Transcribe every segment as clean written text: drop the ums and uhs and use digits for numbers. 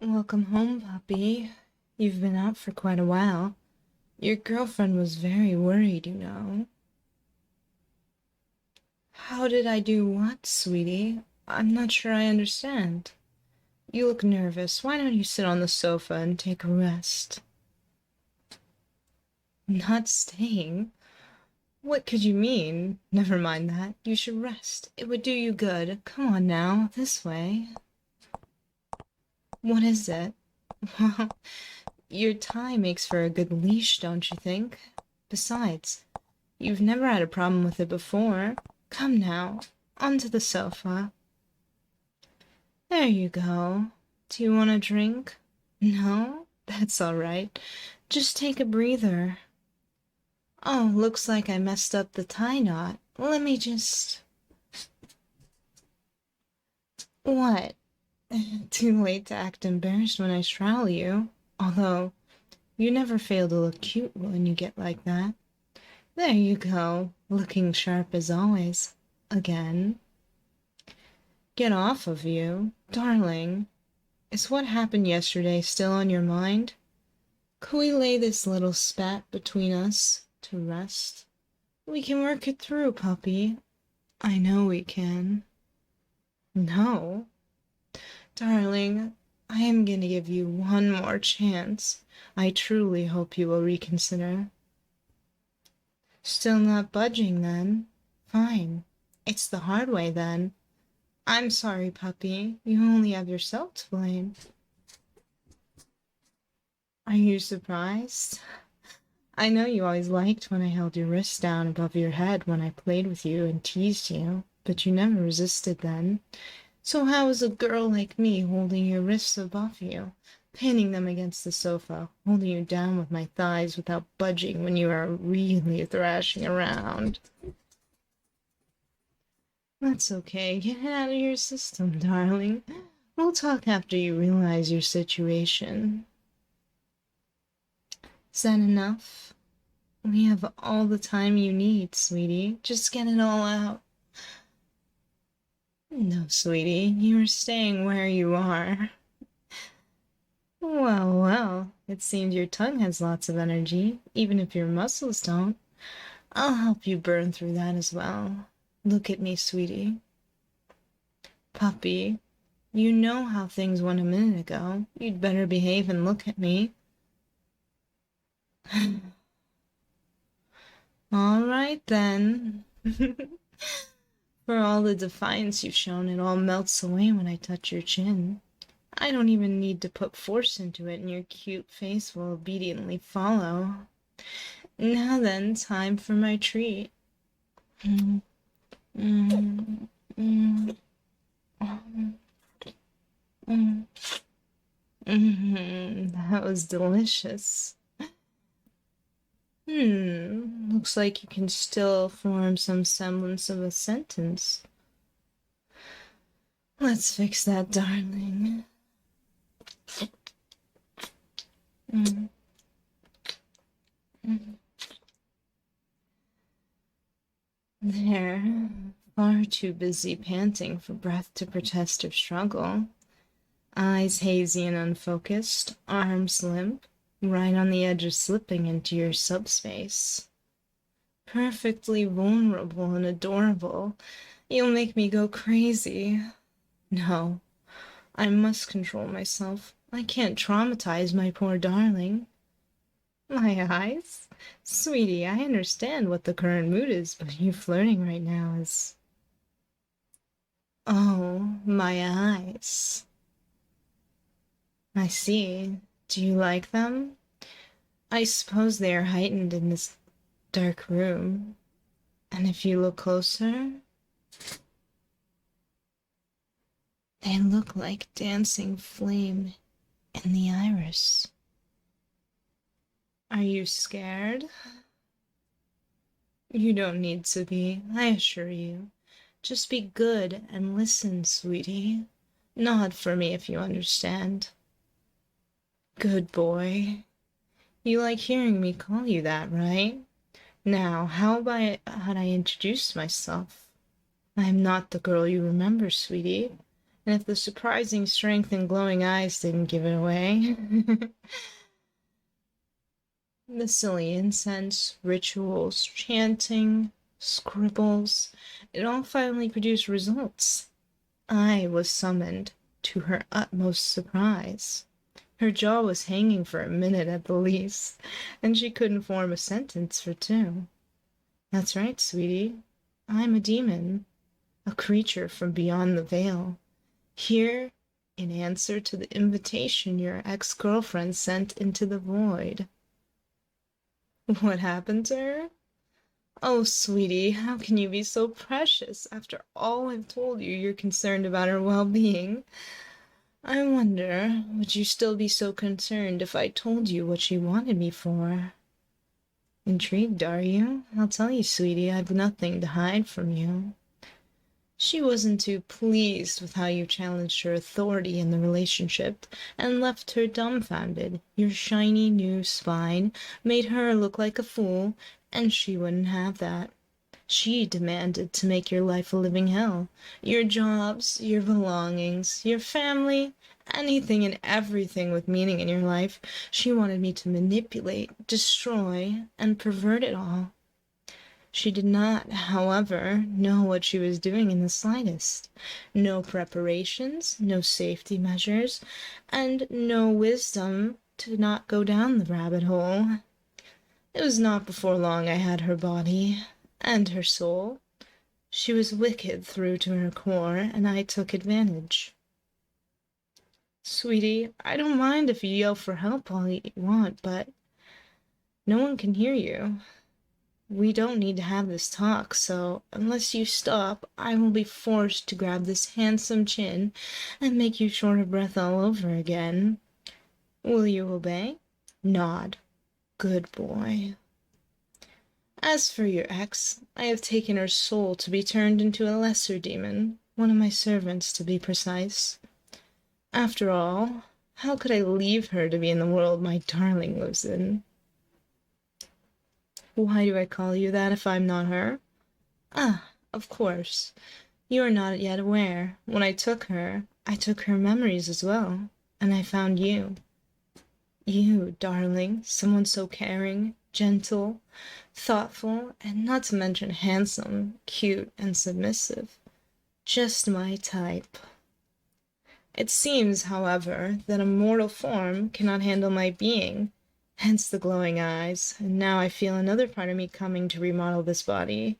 Welcome home, puppy. You've been out for quite a while. Your girlfriend was very worried, you know. How did I do what, sweetie? I'm not sure I understand. You look nervous. Why don't you sit on the sofa and take a rest? Not staying? What could you mean? Never mind that. You should rest. It would do you good. Come on now, this way. What is it? Well, your tie makes for a good leash, don't you think? Besides, you've never had a problem with it before. Come now, onto the sofa. There you go. Do you want a drink? No? That's all right. Just take a breather. Oh, looks like I messed up the tie knot. Let me just... What? Too late to act embarrassed when I straddle you. Although, you never fail to look cute when you get like that. There you go, looking sharp as always. Again. Get off of you. Darling, is what happened yesterday still on your mind? Could we lay this little spat between us to rest? We can work it through, puppy. I know we can. No. Darling, I am going to give you one more chance. I truly hope you will reconsider. Still not budging, then? Fine. It's the hard way, then. I'm sorry, puppy. You only have yourself to blame. Are you surprised? I know you always liked when I held your wrist down above your head when I played with you and teased you, but you never resisted then. So how is a girl like me holding your wrists above you, pinning them against the sofa, holding you down with my thighs without budging when you are really thrashing around? That's okay. Get it out of your system, darling. We'll talk after you realize your situation. Is that enough? We have all the time you need, sweetie. Just get it all out. No, sweetie, you are staying where you are. Well, well, it seems your tongue has lots of energy, even if your muscles don't. I'll help you burn through that as well. Look at me, sweetie. Puppy, you know how things went a minute ago. You'd better behave and look at me. All right, then. For all the defiance you've shown, it all melts away when I touch your chin. I don't even need to put force into it, and your cute face will obediently follow. Now then, time for my treat. Mm, mm, mm, mm, that was delicious. Looks like you can still form some semblance of a sentence. Let's fix that, darling. Mm, mm. There, far too busy panting for breath to protest or struggle. Eyes hazy and unfocused, arms limp, right on the edge of slipping into your subspace. Perfectly vulnerable and adorable. You'll make me go crazy. No, I must control myself. I can't traumatize my poor darling. My eyes? Sweetie, I understand what the current mood is, but you flirting right now is... Oh, my eyes. I see. Do you like them? I suppose they are heightened in this dark room. And if you look closer, they look like dancing flame in the iris. Are you scared? You don't need to be, I assure you. Just be good and listen, sweetie. Nod for me if you understand. Good boy. You like hearing me call you that, right? Now, how about I introduce myself? I am not the girl you remember, sweetie. And if the surprising strength and glowing eyes didn't give it away. The silly incense, rituals, chanting, scribbles, it all finally produced results. I was summoned, to her utmost surprise. Her jaw was hanging for a minute at the least, and she couldn't form a sentence for two. That's right, sweetie. I'm a demon, a creature from beyond the veil, here in answer to the invitation your ex-girlfriend sent into the void. What happened to her? Oh, sweetie, how can you be so precious after all I've told you you're concerned about her well-being? I wonder, would you still be so concerned if I told you what she wanted me for? Intrigued, are you? I'll tell you, sweetie, I've nothing to hide from you. She wasn't too pleased with how you challenged her authority in the relationship and left her dumbfounded. Your shiny new spine made her look like a fool, and she wouldn't have that. She demanded to make your life a living hell. Your jobs, your belongings, your family, anything and everything with meaning in your life, she wanted me to manipulate, destroy, and pervert it all. She did not, however, know what she was doing in the slightest. No preparations, no safety measures, and no wisdom to not go down the rabbit hole. It was not before long I had her body, and her soul. She was wicked through to her core, and I took advantage. Sweetie, I don't mind if you yell for help all you want, but no one can hear you. We don't need to have this talk, so unless you stop, I will be forced to grab this handsome chin and make you short of breath all over again. Will you obey? Nod. Good boy. As for your ex, I have taken her soul to be turned into a lesser demon, one of my servants to be precise. After all, how could I leave her to be in the world my darling lives in? Why do I call you that if I'm not her? Ah, of course. You are not yet aware. When I took her memories as well, and I found you. You, darling, someone so caring, gentle, thoughtful, and not to mention handsome, cute, and submissive. Just my type. It seems, however, that a mortal form cannot handle my being, hence the glowing eyes, and now I feel another part of me coming to remodel this body.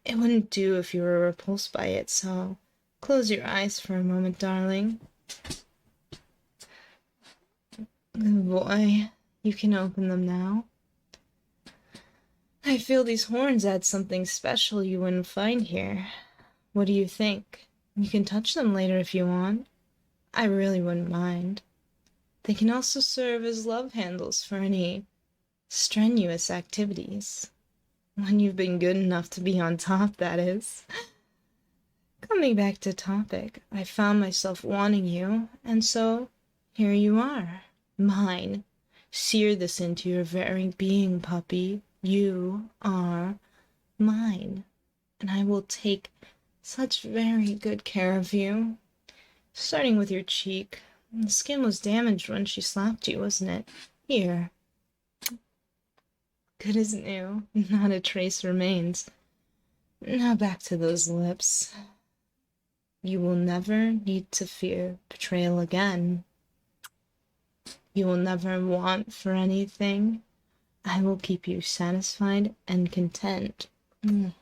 It wouldn't do if you were repulsed by it, so close your eyes for a moment, darling. Good boy. You can open them now. I feel these horns add something special you wouldn't find here. What do you think? You can touch them later if you want. I really wouldn't mind. They can also serve as love handles for any strenuous activities. When you've been good enough to be on top, that is. Coming back to topic, I found myself wanting you, and so here you are, mine. Sear this into your very being, puppy. You are mine, and I will take such very good care of you. Starting with your cheek. The skin was damaged when she slapped you, wasn't it? Here. Good as new. Not a trace remains. Now back to those lips. You will never need to fear betrayal again. You will never want for anything. I will keep you satisfied and content. You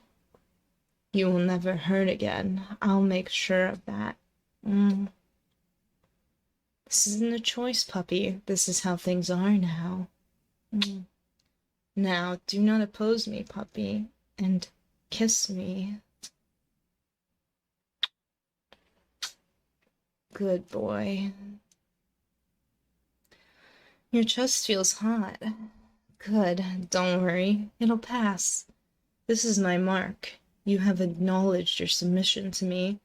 will never hurt again. I'll make sure of that. This isn't a choice, puppy. This is how things are now. Now, do not oppose me, puppy, and kiss me. Good boy. Your chest feels hot. Good, don't worry. It'll pass. This is my mark. You have acknowledged your submission to me.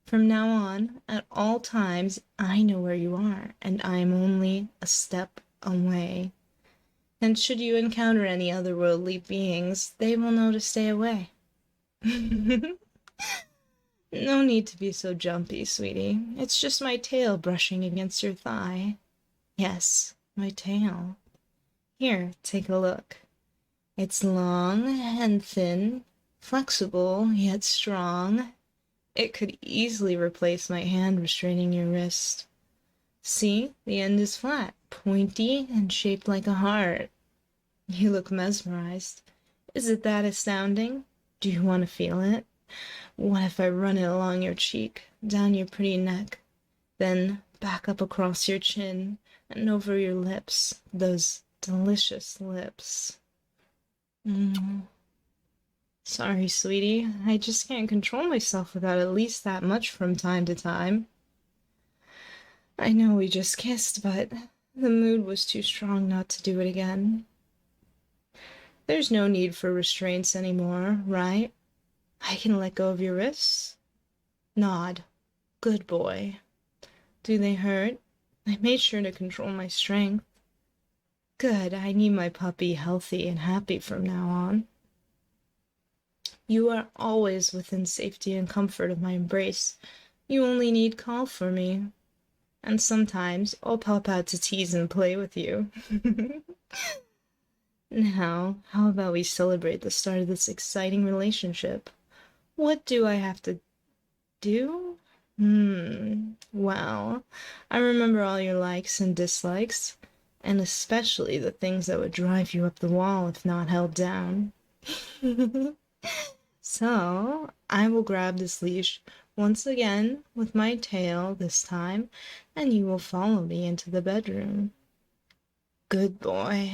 From now on, at all times, I know where you are, and I am only a step away. And should you encounter any otherworldly beings, they will know to stay away. No need to be so jumpy, sweetie. It's just my tail brushing against your thigh. Yes, my tail. Here, take a look. It's long and thin, flexible yet strong. It could easily replace my hand restraining your wrist. See, the end is flat, pointy, and shaped like a heart. You look mesmerized. Is it that astounding? Do you want to feel it? What if I run it along your cheek, down your pretty neck, then back up across your chin and over your lips, those delicious lips? Mm. Sorry, sweetie. I just can't control myself without at least that much from time to time. I know we just kissed, but the mood was too strong not to do it again. There's no need for restraints anymore, right? I can let go of your wrists. Nod. Good boy. Do they hurt? I made sure to control my strength. Good, I need my puppy healthy and happy from now on. You are always within safety and comfort of my embrace. You only need call for me. And sometimes I'll pop out to tease and play with you. Now, how about we celebrate the start of this exciting relationship? What do I have to do? Well, I remember all your likes and dislikes, and especially the things that would drive you up the wall if not held down. So, I will grab this leash once again with my tail this time, and you will follow me into the bedroom. Good boy.